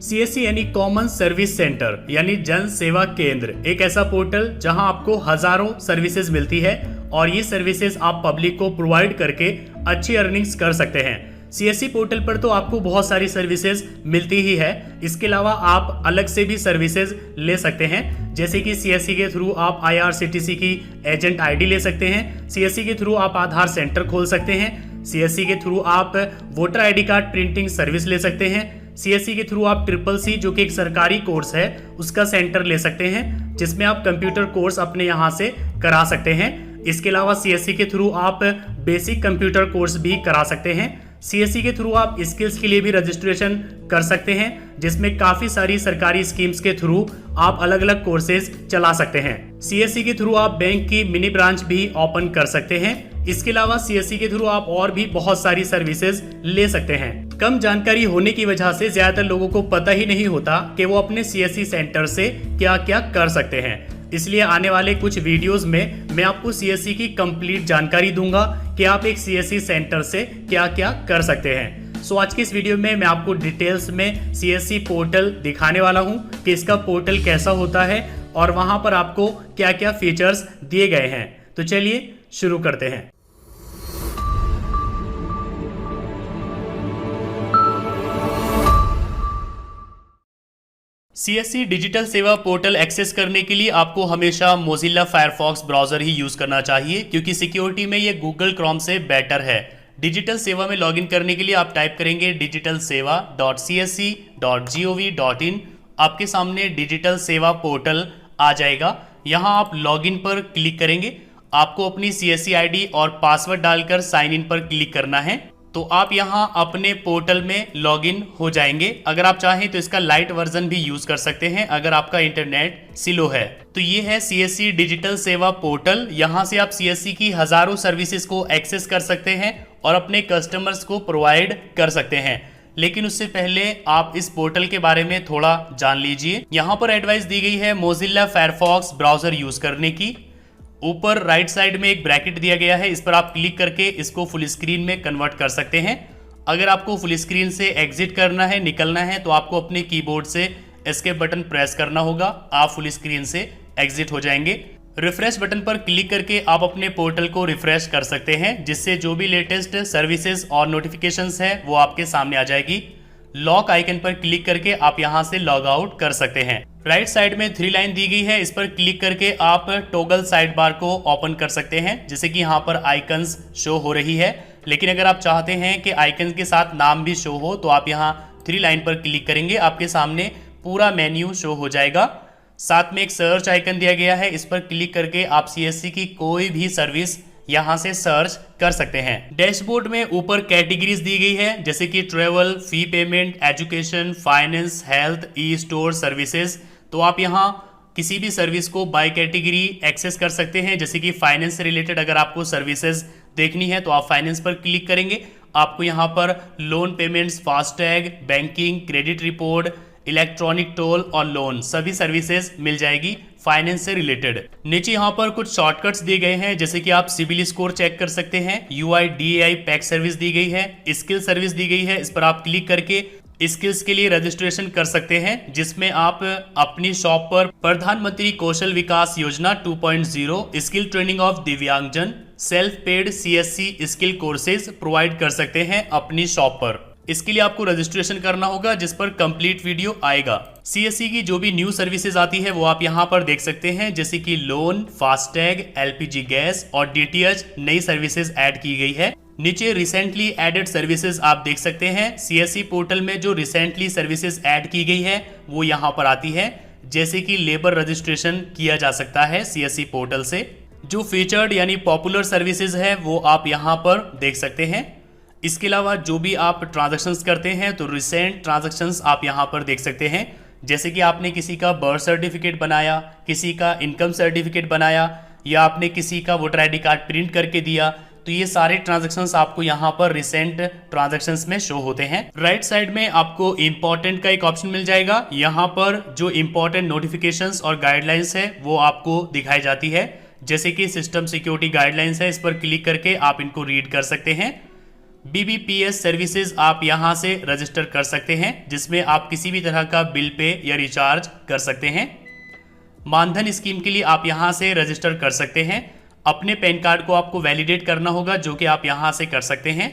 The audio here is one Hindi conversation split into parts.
सीएससी यानी कॉमन सर्विस सेंटर यानी जन सेवा केंद्र, एक ऐसा पोर्टल जहां आपको हजारों सर्विसेज मिलती है और ये सर्विसेज आप पब्लिक को प्रोवाइड करके अच्छी अर्निंग्स कर सकते हैं। सीएससी पोर्टल पर तो आपको बहुत सारी सर्विसेज मिलती ही है, इसके अलावा आप अलग से भी सर्विसेज ले सकते हैं। जैसे कि सीएससी के थ्रू आप आईआरसीटीसी की एजेंट आईडी ले सकते हैं, सीएससी के थ्रू आप आधार सेंटर खोल सकते हैं, सीएससी के थ्रू आप voter ID card printing service ले सकते हैं, सीएससी के थ्रू आप ट्रिपल सी जो कि एक सरकारी कोर्स है उसका सेंटर ले सकते हैं, जिसमें आप कंप्यूटर कोर्स अपने यहाँ से करा सकते हैं। इसके अलावा सीएससी के थ्रू आप बेसिक कंप्यूटर कोर्स भी करा सकते हैं। सीएससी के थ्रू आप स्किल्स के लिए भी रजिस्ट्रेशन कर सकते हैं, जिसमें काफी सारी सरकारी स्कीम्स के थ्रू आप अलग अलग कोर्सेज चला सकते हैं। सीएससी के थ्रू आप बैंक की मिनी ब्रांच भी ओपन कर सकते हैं। इसके अलावा सीएससी के थ्रू आप और भी बहुत सारी सर्विसेज ले सकते हैं। कम जानकारी होने की वजह से ज्यादातर लोगों को पता ही नहीं होता कि वो अपने सीएससी सेंटर से क्या क्या कर सकते हैं। इसलिए आने वाले कुछ वीडियोस में मैं आपको सीएससी की कंप्लीट जानकारी दूंगा कि आप एक सीएससी सेंटर से क्या क्या कर सकते हैं। सो आज के इस वीडियो में मैं आपको डिटेल्स में सीएससी पोर्टल दिखाने वाला हूं कि इसका पोर्टल कैसा होता है और वहां पर आपको क्या क्या फीचर्स दिए गए हैं। तो चलिए शुरू करते हैं। सीएससी डिजिटल सेवा पोर्टल एक्सेस करने के लिए आपको हमेशा मोजिल्ला फायरफॉक्स ब्राउजर ही यूज करना चाहिए, क्योंकि सिक्योरिटी में ये गूगल क्रोम से बेटर है। डिजिटल सेवा में लॉगिन करने के लिए आप टाइप करेंगे digitalseva.csc.gov.in। आपके सामने डिजिटल सेवा पोर्टल आ जाएगा। यहाँ आप लॉगिन पर क्लिक करेंगे। आपको अपनी सीएससी आईडी और पासवर्ड डालकर साइन इन पर क्लिक करना है, तो आप यहां अपने पोर्टल में लॉगिन हो जाएंगे। अगर आप चाहें तो इसका लाइट वर्जन भी यूज कर सकते हैं अगर आपका इंटरनेट स्लो है। तो ये है सीएससी डिजिटल सेवा पोर्टल। यहां से आप सीएससी की हजारों सर्विसेज को एक्सेस कर सकते हैं और अपने कस्टमर्स को प्रोवाइड कर सकते हैं। लेकिन उससे पहले आप इस पोर्टल के बारे में थोड़ा जान लीजिए। यहाँ पर एडवाइस दी गई है मोजिल्ला फायरफॉक्स ब्राउजर यूज करने की। ऊपर राइट साइड में एक ब्रैकेट दिया गया है, इस पर आप क्लिक करके इसको फुल स्क्रीन में कन्वर्ट कर सकते हैं। अगर आपको फुल स्क्रीन से एग्जिट करना है, निकलना है, तो आपको अपने कीबोर्ड से एस्केप बटन प्रेस करना होगा। आप फुल स्क्रीन से एग्जिट हो जाएंगे। रिफ्रेश बटन पर क्लिक करके आप अपने पोर्टल को रिफ्रेश कर सकते हैं, जिससे जो भी लेटेस्ट सर्विसेज और नोटिफिकेशंस है वो आपके सामने आ जाएगी। लॉक आइकन पर क्लिक करके आप यहां से लॉग आउट कर सकते हैं। राइट साइड में 3 लाइन दी गई है, इस पर क्लिक करके आप टॉगल साइड बार को ओपन कर सकते हैं, जैसे कि यहाँ पर आइकन्स शो हो रही है। लेकिन अगर आप चाहते हैं कि आइकन्स के साथ नाम भी शो हो, तो आप यहाँ 3 लाइन पर क्लिक करेंगे, आपके सामने पूरा मेन्यू शो हो जाएगा। साथ में एक सर्च आइकन दिया गया है, इस पर क्लिक करके आप सीएससी की कोई भी सर्विस यहां से सर्च कर सकते हैं। डैशबोर्ड में ऊपर कैटेगरीज दी गई है, जैसे कि travel, fee payment, education, finance, health, e store services. तो आप यहां किसी भी सर्विस को बाय कैटेगरी एक्सेस कर सकते हैं। जैसे कि फाइनेंस से रिलेटेड अगर आपको सर्विसेज देखनी है तो आप फाइनेंस पर क्लिक करेंगे। आपको यहां पर loan payments, FASTag, banking, credit report, electronic toll और लोन सभी सर्विसेज मिल जाएगी फाइनेंस से रिलेटेड। नीचे यहाँ पर कुछ शॉर्टकट्स दिए गए हैं, जैसे कि आप सिबिल स्कोर चेक कर सकते हैं। UIDAI पैक सर्विस दी गई है, स्किल सर्विस दी गई है, इस पर आप क्लिक करके स्किल्स के लिए रजिस्ट्रेशन कर सकते हैं, जिसमें आप अपनी शॉप पर प्रधानमंत्री कौशल विकास योजना 2.0 स्किल ट्रेनिंग ऑफ दिव्यांगजन self paid CSC skill courses provide कर सकते हैं अपनी शॉप पर। इसके लिए आपको रजिस्ट्रेशन करना होगा, जिस पर कंप्लीट वीडियो आएगा। सीएससी की जो भी न्यू सर्विसेज आती है वो आप यहां पर देख सकते हैं, जैसे कि लोन, फास्टैग, एलपीजी गैस और डीटीएच नई सर्विसेज ऐड की गई है। नीचे रिसेंटली एडेड सर्विसेज आप देख सकते हैं। सीएससी पोर्टल में जो रिसेंटली सर्विसेज ऐड की गई है वो यहाँ पर आती है, जैसे कि लेबर रजिस्ट्रेशन किया जा सकता है सीएससी पोर्टल से। जो फीचर्ड यानी पॉपुलर सर्विसेज है वो आप यहाँ पर देख सकते हैं। इसके अलावा जो भी आप ट्रांजैक्शंस करते हैं तो रिसेंट ट्रांजैक्शंस आप यहाँ पर देख सकते हैं, जैसे कि आपने किसी का बर्थ सर्टिफिकेट बनाया, किसी का इनकम सर्टिफिकेट बनाया, या आपने किसी का वोटर आईडी कार्ड प्रिंट करके दिया, तो ये सारे ट्रांजैक्शंस आपको यहाँ पर रिसेंट ट्रांजैक्शंस में शो होते हैं। राइट साइड में आपको इंपॉर्टेंट का एक ऑप्शन मिल जाएगा। यहाँ पर जो इंपॉर्टेंट नोटिफिकेशंस और गाइडलाइंस है वो आपको दिखाई जाती है, जैसे कि सिस्टम सिक्योरिटी गाइडलाइंस है, इस पर क्लिक करके आप इनको रीड कर सकते हैं। BBPS सर्विसेज आप यहां से रजिस्टर कर सकते हैं, जिसमें आप किसी भी तरह का बिल पे या रिचार्ज कर सकते हैं। मानधन स्कीम के लिए आप यहां से रजिस्टर कर सकते हैं। अपने पैन कार्ड को आपको वैलिडेट करना होगा, जो कि आप यहां से कर सकते हैं।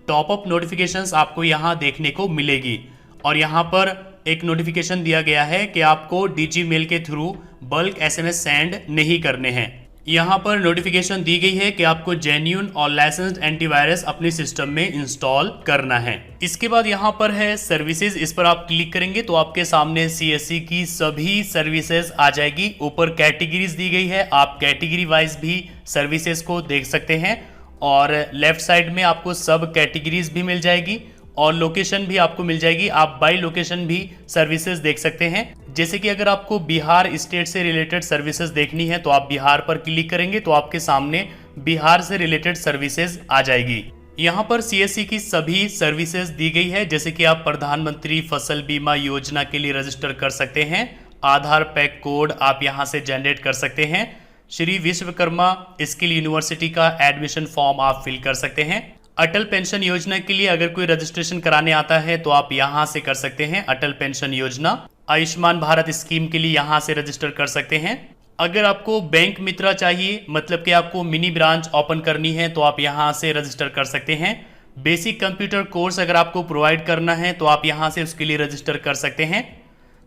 टॉप अप नोटिफिकेशंस आपको यहां देखने को मिलेगी और यहां पर एक नोटिफिकेशन दिया गया है कि आपको डीजी मेल के थ्रू बल्क SMS सेंड नहीं करने हैं। यहाँ पर नोटिफिकेशन दी गई है कि आपको जेन्युइन और लाइसेंस्ड एंटीवायरस अपने सिस्टम में इंस्टॉल करना है। इसके बाद यहाँ पर है सर्विसेज, इस पर आप क्लिक करेंगे तो आपके सामने CSC की सभी सर्विसेज आ जाएगी। ऊपर कैटेगरीज दी गई है, आप कैटेगरी वाइज भी सर्विसेज को देख सकते हैं और लेफ्ट साइड में आपको सब कैटेगरीज भी मिल जाएगी और लोकेशन भी आपको मिल जाएगी। आप बाय लोकेशन भी सर्विसेज देख सकते हैं। जैसे कि अगर आपको बिहार स्टेट से रिलेटेड सर्विसेज देखनी है तो आप बिहार पर क्लिक करेंगे तो आपके सामने बिहार से रिलेटेड सर्विसेज आ जाएगी। यहाँ पर CSC की सभी सर्विसेज दी गई है, जैसे कि आप प्रधानमंत्री फसल बीमा योजना के लिए रजिस्टर कर सकते हैं। आधार पैक कोड आप यहाँ से जनरेट कर सकते हैं। श्री विश्वकर्मा स्किल यूनिवर्सिटी का एडमिशन फॉर्म आप फिल कर सकते हैं। अटल पेंशन योजना के लिए अगर कोई रजिस्ट्रेशन कराने आता है तो आप यहां से कर सकते हैं, अटल पेंशन योजना। आयुष्मान भारत स्कीम के लिए यहां से रजिस्टर कर सकते हैं। अगर आपको बैंक मित्रा चाहिए, मतलब कि आपको मिनी ब्रांच ओपन करनी है, तो आप यहां से रजिस्टर कर सकते हैं। बेसिक कंप्यूटर कोर्स अगर आपको प्रोवाइड करना है तो आप यहां से उसके लिए रजिस्टर कर सकते हैं।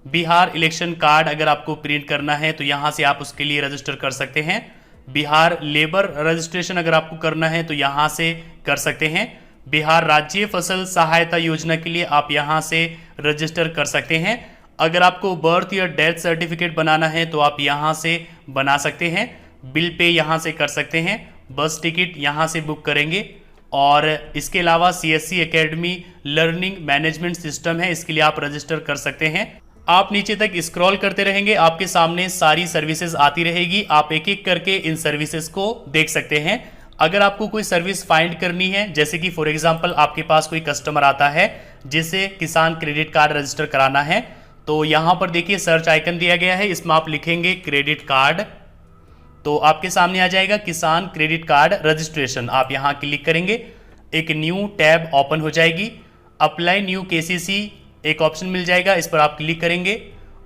बिहार इलेक्शन कार्ड अगर आपको प्रिंट करना है तो यहां से आप उसके लिए रजिस्टर कर सकते हैं। बिहार लेबर रजिस्ट्रेशन अगर आपको करना है तो यहां से कर सकते हैं। बिहार राज्य फसल सहायता योजना के लिए आप यहां से रजिस्टर कर सकते हैं। अगर आपको बर्थ या डेथ सर्टिफिकेट बनाना है तो आप यहां से बना सकते हैं। बिल पे यहां से कर सकते हैं। बस टिकट यहां से बुक करेंगे और इसके अलावा CSC academy learning management system है, इसके लिए आप रजिस्टर कर सकते हैं। आप नीचे तक स्क्रॉल करते रहेंगे, आपके सामने सारी सर्विसेज आती रहेगी। आप एक एक करके इन सर्विसेज को देख सकते हैं। अगर आपको कोई सर्विस फाइंड करनी है, जैसे कि फॉर एग्जांपल आपके पास कोई कस्टमर आता है जिसे किसान क्रेडिट कार्ड रजिस्टर कराना है, तो यहाँ पर देखिए सर्च आइकन दिया गया है, इसमें आप लिखेंगे क्रेडिट कार्ड तो आपके सामने आ जाएगा किसान क्रेडिट कार्ड रजिस्ट्रेशन। आप यहाँ क्लिक करेंगे, एक न्यू टैब ओपन हो जाएगी। अप्लाई न्यू KCC एक ऑप्शन मिल जाएगा, इस पर आप क्लिक करेंगे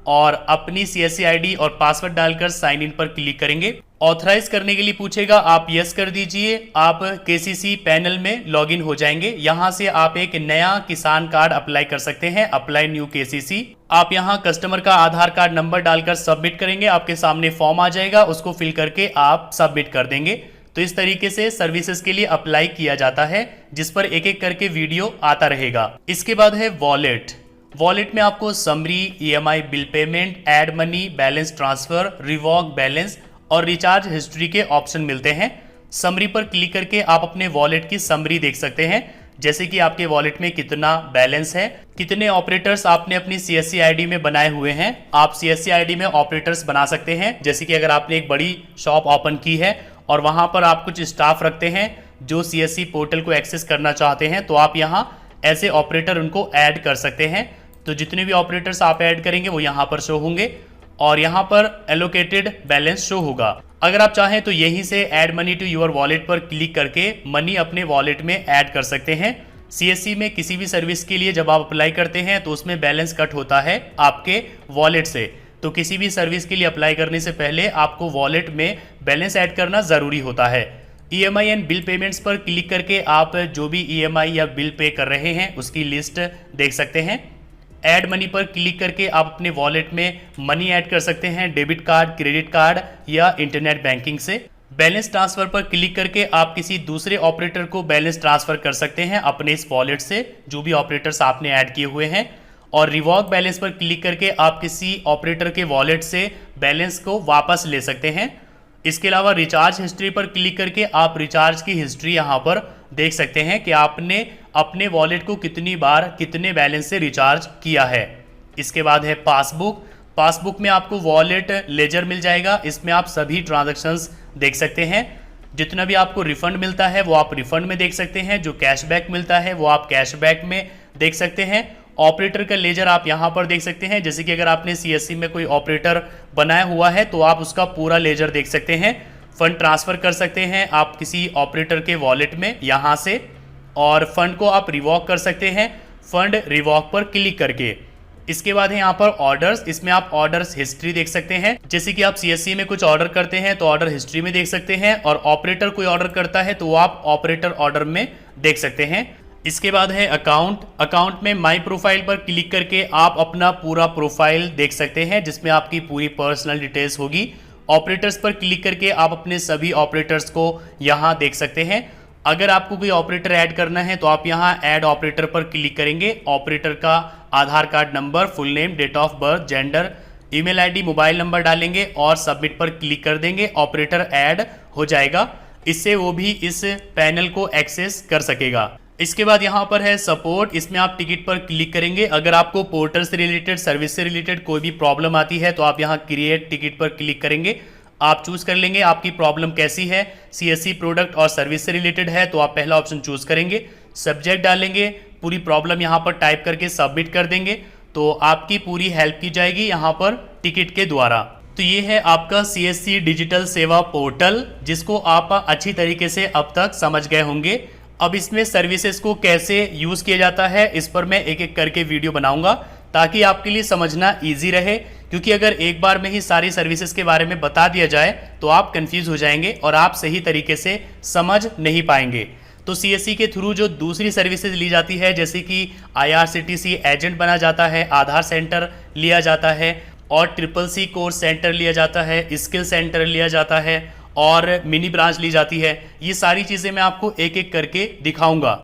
और अपनी CSC ID और पासवर्ड डालकर साइन इन पर क्लिक करेंगे। ऑथराइज करने के लिए पूछेगा, आप यस कर दीजिए। आप KCC पैनल में लॉगिन हो जाएंगे। यहां से आप एक नया किसान कार्ड अप्लाई कर सकते हैं, अप्लाई न्यू KCC। आप यहां कस्टमर का आधार कार्ड नंबर डालकर सबमिट करेंगे, आपके सामने फॉर्म आ जाएगा, उसको फिल करके आप सबमिट कर देंगे। तो इस तरीके से सर्विसेज के लिए अप्लाई किया जाता है, जिस पर एक एक करके वीडियो आता रहेगा। इसके बाद है वॉलेट। वॉलेट में आपको summary, EMI bill payment, add money, balance transfer, revoke balance और रिचार्ज हिस्ट्री के ऑप्शन मिलते हैं। समरी पर क्लिक करके आप अपने वॉलेट की समरी देख सकते हैं, जैसे कि आपके वॉलेट में कितना बैलेंस है, कितने ऑपरेटर्स आपने अपनी CSC ID में बनाए हुए हैं। आप CSC ID में ऑपरेटर्स बना सकते हैं, जैसे कि अगर आपने एक बड़ी शॉप ओपन की है और वहां पर आप कुछ स्टाफ रखते हैं जो CSC पोर्टल को एक्सेस करना चाहते हैं, तो आप यहाँ ऐसे ऑपरेटर उनको ऐड कर सकते हैं। तो जितने भी ऑपरेटर्स आप ऐड करेंगे वो यहाँ पर शो होंगे और यहाँ पर एलोकेटेड बैलेंस शो होगा। अगर आप चाहें तो यहीं से add money to your wallet पर क्लिक करके मनी अपने वॉलेट में ऐड कर सकते हैं। CSC में किसी भी सर्विस के लिए जब आप अप्लाई करते हैं तो उसमें बैलेंस कट होता है आपके वॉलेट से, तो किसी भी सर्विस के लिए अप्लाई करने से पहले आपको वॉलेट में बैलेंस ऐड करना ज़रूरी होता है। EMI एंड बिल पेमेंट्स पर क्लिक करके आप जो भी EMI या बिल पे कर रहे हैं उसकी लिस्ट देख सकते हैं। ऐड मनी पर क्लिक करके आप अपने वॉलेट में मनी ऐड कर सकते हैं, डेबिट कार्ड, क्रेडिट कार्ड या इंटरनेट बैंकिंग से। बैलेंस ट्रांसफर पर क्लिक करके आप किसी दूसरे ऑपरेटर को बैलेंस ट्रांसफर कर सकते हैं अपने इस वॉलेट से, जो भी ऑपरेटर्स आपने ऐड किए हुए हैं। और रिवॉक बैलेंस पर क्लिक करके आप किसी ऑपरेटर के वॉलेट से बैलेंस को वापस ले सकते हैं। इसके अलावा रिचार्ज हिस्ट्री पर क्लिक करके आप रिचार्ज की हिस्ट्री यहाँ पर देख सकते हैं कि आपने अपने वॉलेट को कितनी बार कितने बैलेंस से रिचार्ज किया है। इसके बाद है पासबुक। पासबुक में आपको वॉलेट लेजर मिल जाएगा, इसमें आप सभी ट्रांजैक्शंस देख सकते हैं। जितना भी आपको रिफंड मिलता है वो आप रिफंड में देख सकते हैं, जो कैशबैक मिलता है वो आप कैशबैक में देख सकते हैं। ऑपरेटर का लेजर आप यहाँ पर देख सकते हैं, जैसे कि अगर आपने CSC में कोई ऑपरेटर बनाया हुआ है तो आप उसका पूरा लेजर देख सकते हैं। फंड ट्रांसफर कर सकते हैं आप किसी ऑपरेटर के वॉलेट में यहाँ से। और फंड को आप रिवॉक कर सकते हैं फंड रिवॉक पर क्लिक करके। इसके बाद है यहाँ पर ऑर्डर्स, इसमें आप ऑर्डर्स हिस्ट्री देख सकते हैं। जैसे कि आप सीएससी में कुछ ऑर्डर करते हैं तो ऑर्डर हिस्ट्री में देख सकते हैं, और ऑपरेटर कोई ऑर्डर करता है तो वो आप ऑपरेटर ऑर्डर में देख सकते हैं। इसके बाद है अकाउंट। अकाउंट में माई प्रोफाइल पर क्लिक करके आप अपना पूरा प्रोफाइल देख सकते हैं जिसमें आपकी पूरी पर्सनल डिटेल्स होगी। ऑपरेटर्स पर क्लिक करके आप अपने सभी ऑपरेटर्स को यहाँ देख सकते हैं। अगर आपको कोई ऑपरेटर ऐड करना है तो आप यहाँ ऐड ऑपरेटर पर क्लिक करेंगे। ऑपरेटर का Aadhaar card number, full name, date of birth, gender, email ID, mobile number डालेंगे और सबमिट पर क्लिक कर देंगे। ऑपरेटर ऐड हो जाएगा, इससे वो भी इस पैनल को एक्सेस कर सकेगा। इसके बाद यहाँ पर है सपोर्ट, इसमें आप टिकट पर क्लिक करेंगे। अगर आपको पोर्टल से रिलेटेड, सर्विस से रिलेटेड कोई भी प्रॉब्लम आती है तो आप यहाँ क्रिएट टिकट पर क्लिक करेंगे। आप चूज कर लेंगे आपकी प्रॉब्लम कैसी है, सीएससी प्रोडक्ट और सर्विस से रिलेटेड है तो आप पहला ऑप्शन चूज करेंगे। सब्जेक्ट डालेंगे, पूरी प्रॉब्लम यहाँ पर टाइप करके सबमिट कर देंगे तो आपकी पूरी हेल्प की जाएगी यहाँ पर टिकट के द्वारा। तो ये है आपका सीएससी डिजिटल सेवा पोर्टल, जिसको आप अच्छी तरीके से अब तक समझ गए होंगे। अब इसमें सर्विसेज को कैसे यूज किया जाता है इस पर मैं एक एक करके वीडियो बनाऊंगा ताकि आपके लिए समझना इजी रहे, क्योंकि अगर एक बार में ही सारी सर्विसेज के बारे में बता दिया जाए तो आप कंफ्यूज हो जाएंगे और आप सही तरीके से समझ नहीं पाएंगे। तो सीएससी के थ्रू जो दूसरी सर्विसेज ली जाती है, जैसे कि आईआरसीटीसी एजेंट बना जाता है, आधार सेंटर लिया जाता है और CCC कोर्स सेंटर लिया जाता है, स्किल सेंटर लिया जाता है और मिनी ब्रांच ली जाती है, ये सारी चीज़ें मैं आपको एक एक करके दिखाऊंगा।